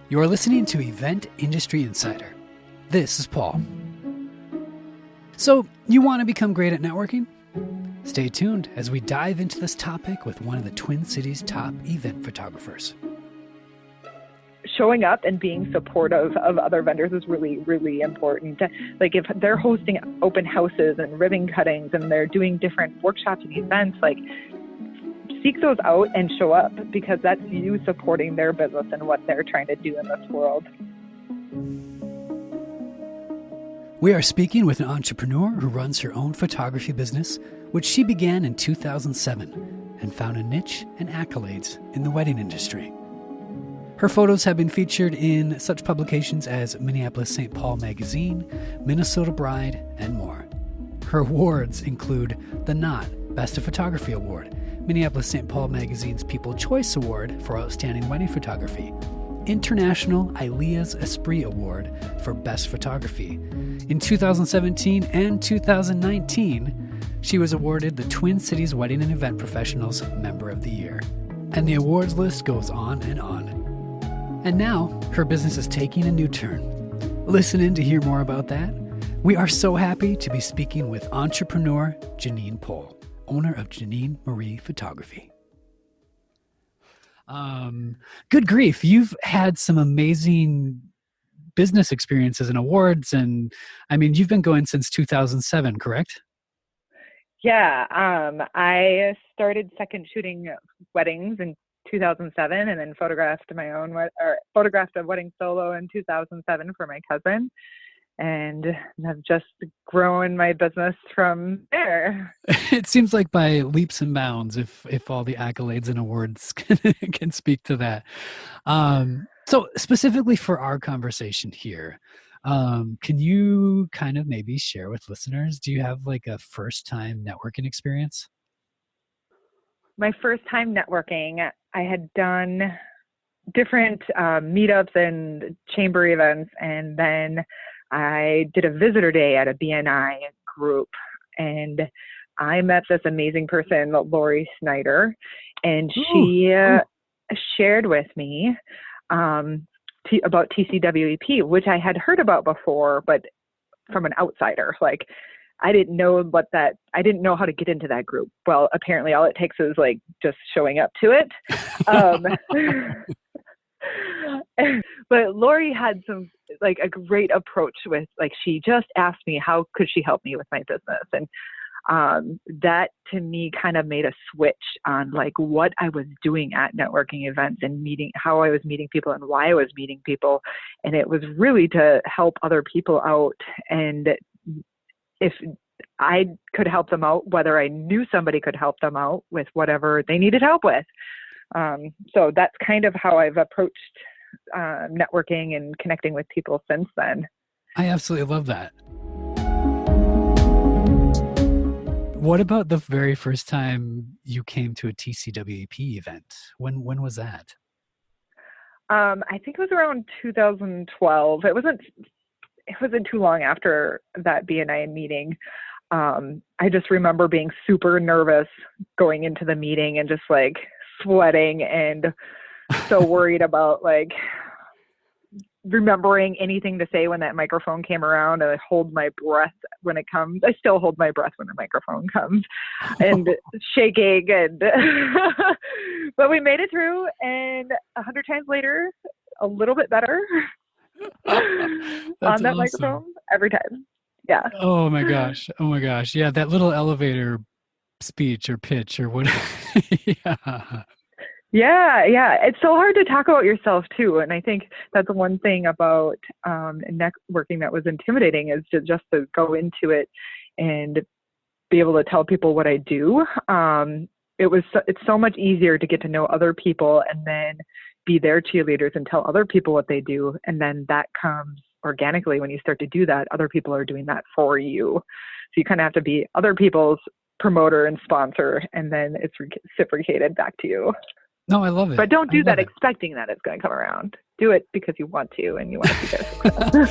You're listening to Event Industry Insider. This is Paul. So, you want to become great at networking? Stay tuned as we dive into this topic with one of the Twin Cities' top event photographers. Showing up and being supportive of other vendors is really, really important. Like if they're hosting open houses and ribbon cuttings and they're doing different workshops and events, like seek those out and show up, because that's you supporting their business and what they're trying to do in this world. We are speaking with an entrepreneur who runs her own photography business, which she began in 2007 and found a niche and accolades in the wedding industry. Her photos have been featured in such publications as Minneapolis-St. Paul Magazine, Minnesota Bride, and more. Her awards include the Knot Best of Photography Award, Minneapolis-St. Paul Magazine's People Choice Award for Outstanding Wedding Photography, International Elias Esprit Award for Best Photography. In 2017 and 2019, she was awarded the Twin Cities Wedding and Event Professionals Member of the Year. And the awards list goes on and on. And now, her business is taking a new turn. Listen in to hear more about that. We are so happy to be speaking with entrepreneur Jeannine Pohl, owner of Jeannine Marie Photography. Good grief, you've had some amazing business experiences and awards, and I mean, you've been going since 2007, correct? Yeah, I started second shooting weddings in 2007, and then photographed a wedding solo in 2007 for my cousin, and I've just grown my business from there. It seems like by leaps and bounds, if all the accolades and awards can speak to that. So specifically for our conversation here, can you kind of maybe share with listeners, do you have like a first time networking experience? My first time networking, I had done different meetups and chamber events, and then I did a visitor day at a BNI group, and I met this amazing person, Lori Snyder, and she shared with me about TCWEP, which I had heard about before, but from an outsider. Like, I didn't know how to get into that group. Well, apparently all it takes is like just showing up to it. But Lori had a great approach with, like, she just asked me how could she help me with my business. And that to me kind of made a switch on like what I was doing at networking events and how I was meeting people and why I was meeting people. And it was really to help other people out. And if I could help them out, whether I knew somebody could help them out with whatever they needed help with. So that's kind of how I've approached networking and connecting with people since then. I absolutely love that. What about the very first time you came to a TCWEP event? When was that? I think it was around 2012. It wasn't too long after that BNI meeting. I just remember being super nervous going into the meeting and just like sweating and so worried about like remembering anything to say when that microphone came around. And I hold my breath when it comes. I still hold my breath when the microphone comes, and shaking. And but we made it through, and 100 times later, a little bit better on that awesome. microphone every time. Yeah. Oh my gosh. Yeah, that little elevator speech or pitch or whatever. Yeah. It's so hard to talk about yourself too. And I think that's one thing about networking that was intimidating, is to go into it and be able to tell people what I do. It's so much easier to get to know other people and then be their cheerleaders and tell other people what they do. And then that comes organically when you start to do that. Other people are doing that for you. So you kind of have to be other people's promoter and sponsor, and then it's reciprocated back to you. No, I love it. But don't do that expecting that it's going to come around. Do it because you want to, and you want to be there.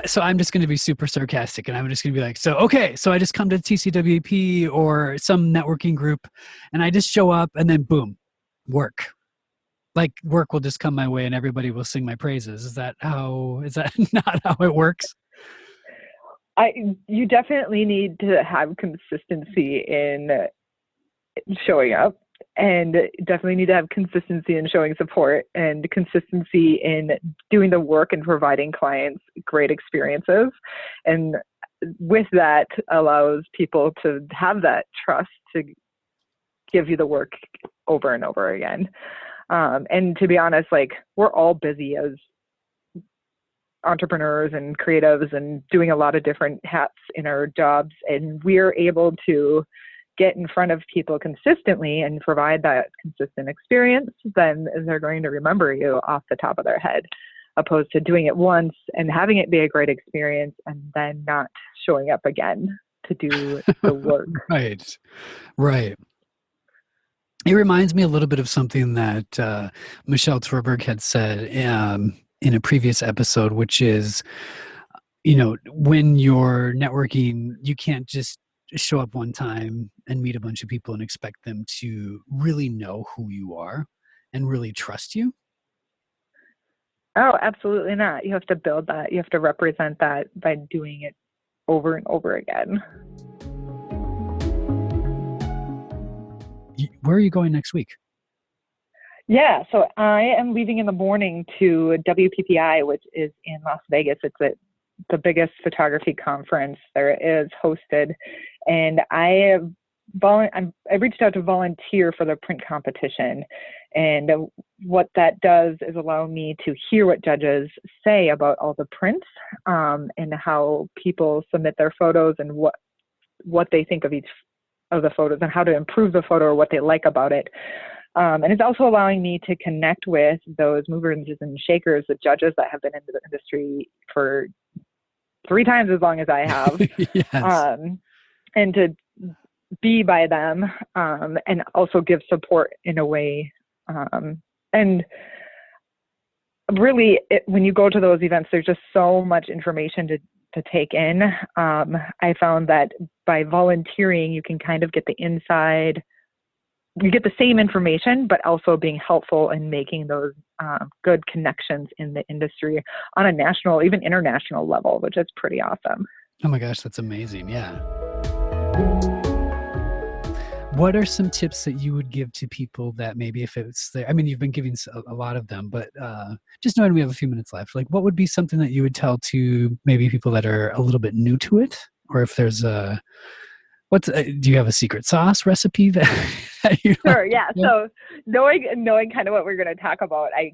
So I'm just going to be super sarcastic, and I'm just going to be like, so I just come to TCWP or some networking group, and I just show up, and then boom, work. like work will just come my way and everybody will sing my praises. Is that not how it works? You definitely need to have consistency in showing up, and definitely need to have consistency in showing support, and consistency in doing the work and providing clients great experiences. And with that allows people to have that trust to give you the work over and over again. And to be honest, like, we're all busy as entrepreneurs and creatives and doing a lot of different hats in our jobs, and we're able to get in front of people consistently and provide that consistent experience, then they're going to remember you off the top of their head, opposed to doing it once and having it be a great experience and then not showing up again to do the work. Right. It reminds me a little bit of something that Michelle Torberg had said in a previous episode, which is, when you're networking, you can't just show up one time and meet a bunch of people and expect them to really know who you are and really trust you. Oh, absolutely not. You have to build that. You have to represent that by doing it over and over again. Where are you going next week? Yeah, so I am leaving in the morning to WPPI, which is in Las Vegas. It's the biggest photography conference there is hosted. And I reached out to volunteer for the print competition. And what that does is allow me to hear what judges say about all the prints, and how people submit their photos, and what they think of each of the photos and how to improve the photo or what they like about it. And it's also allowing me to connect with those movers and shakers, the judges that have been in the industry for 3 times as long as I have. Yes. And to be by them, and also give support in a way. And really, when you go to those events, there's just so much information to take in. I found that by volunteering, you can kind of get the inside. You get the same information, but also being helpful in making those good connections in the industry on a national, even international level, which is pretty awesome. Oh my gosh, that's amazing. Yeah. What are some tips that you would give to people that maybe if it's there, I mean, you've been giving a lot of them, but just knowing we have a few minutes left, like what would be something that you would tell to maybe people that are a little bit new to it? Or if there's do you have a secret sauce recipe that you Sure. Yeah. So knowing kind of what we're going to talk about, I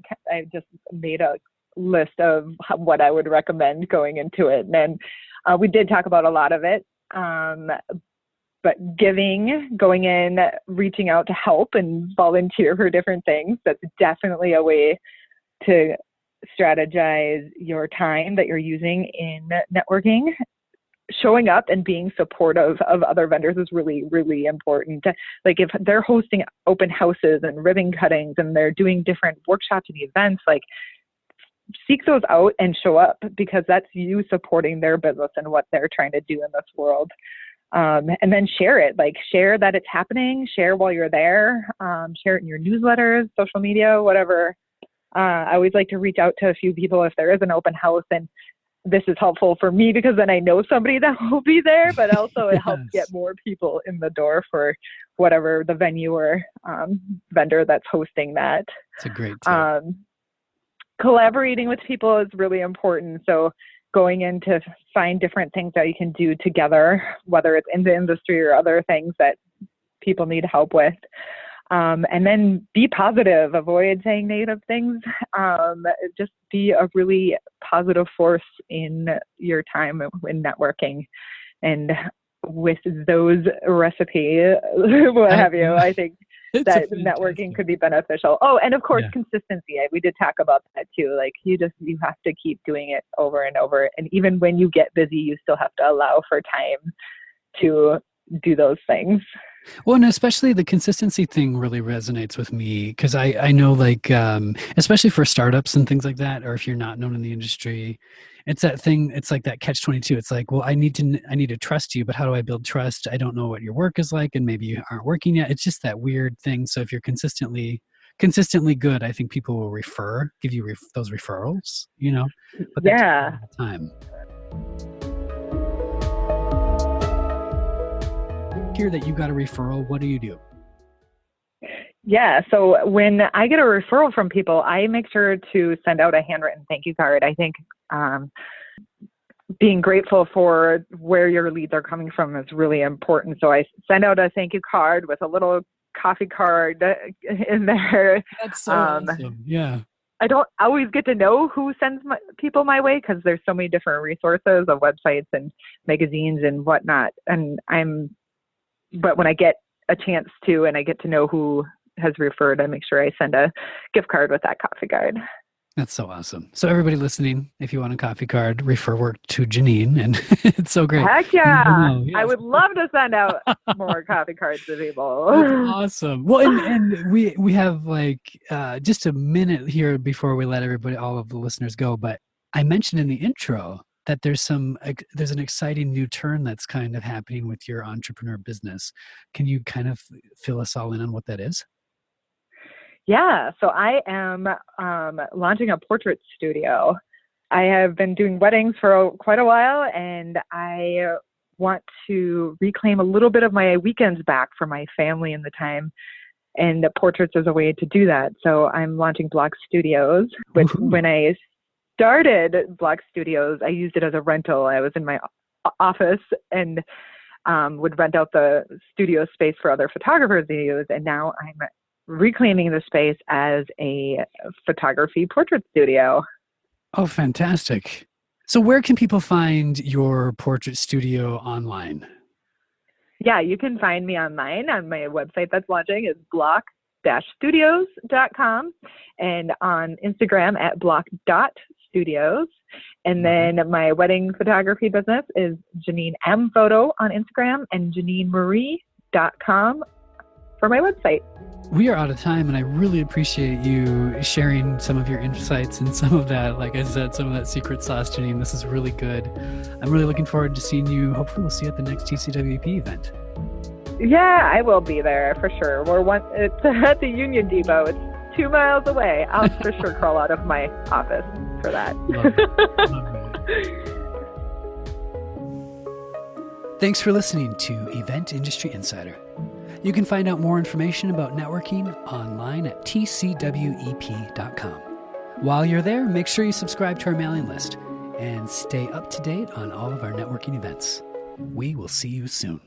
just made a list of what I would recommend going into it. And then we did talk about a lot of it. But going in, reaching out to help and volunteer for different things, that's definitely a way to strategize your time that you're using in networking. Showing up and being supportive of other vendors is really, really important. Like if they're hosting open houses and ribbon cuttings and they're doing different workshops and events, like seek those out and show up, because that's you supporting their business and what they're trying to do in this world. And then share it, share that it's happening, share while you're there, share it in your newsletters, social media, whatever. I always like to reach out to a few people if there is an open house, and this is helpful for me because then I know somebody that will be there, but also it helps get more people in the door for whatever the venue or vendor that's hosting that. It's a great tip. Collaborating with people is really important. So going in to find different things that you can do together, whether it's in the industry or other things that people need help with. And then be positive, avoid saying negative things. Just be a really positive force in your time in networking. And with those recipes, what have you, I think that networking could be beneficial. Oh, and of course, consistency. We did talk about that too. Like you have to keep doing it over and over. And even when you get busy, you still have to allow for time to do those things. Well, and especially the consistency thing really resonates with me because I know especially for startups and things like that, or if you're not known in the industry, it's that thing. It's like that catch-22. It's like, well, I need to trust you, but how do I build trust? I don't know what your work is like, and maybe you aren't working yet. It's just that weird thing. So if you're consistently consistently good, I think people will give you those referrals, but that takes a Yeah. lot of time. Hear that you got a referral, what do you do? Yeah. So when I get a referral from people, I make sure to send out a handwritten thank you card. I think being grateful for where your leads are coming from is really important. So I send out a thank you card with a little coffee card in there. That's so awesome. Yeah. I don't always get to know who sends people my way because there's so many different resources of websites and magazines and whatnot. But when I get a chance to, and I get to know who has referred, I make sure I send a gift card with that coffee card. That's so awesome. So everybody listening, if you want a coffee card, refer work to Jeannine, and it's so great. Heck yeah. Yes. I would love to send out more coffee cards to people. That's awesome. Well, and we have just a minute here before we let all of the listeners go, but I mentioned in the intro that there's an exciting new turn that's kind of happening with your entrepreneur business. Can you kind of fill us all in on what that is? Yeah, so I am launching a portrait studio. I have been doing weddings for quite a while, and I want to reclaim a little bit of my weekends back for my family and the time, and portraits is a way to do that. So I'm launching Block Studios, which when I started Block Studios, I used it as a rental. I was in my office and would rent out the studio space for other photographers to use, and now I'm reclaiming the space as a photography portrait studio. Oh, fantastic. So where can people find your portrait studio online? Yeah, you can find me online on my website that's launching is block-studios.com and on Instagram at block.studios. And then my wedding photography business is Jeannine M Photo on Instagram and JeannineMarie.com for my website. We are out of time, and I really appreciate you sharing some of your insights and some of that, like I said, some of that secret sauce, Jeannine. This is really good. I'm really looking forward to seeing you. Hopefully we'll see you at the next TCWP event. Yeah, I will be there for sure. It's at the Union Depot. It's 2 miles away. I'll for sure crawl out of my office for that. Love it. Love it. Thanks for listening to Event Industry Insider. You can find out more information about networking online at tcwep.com. While you're there, make sure you subscribe to our mailing list and stay up to date on all of our networking events. We will see you soon.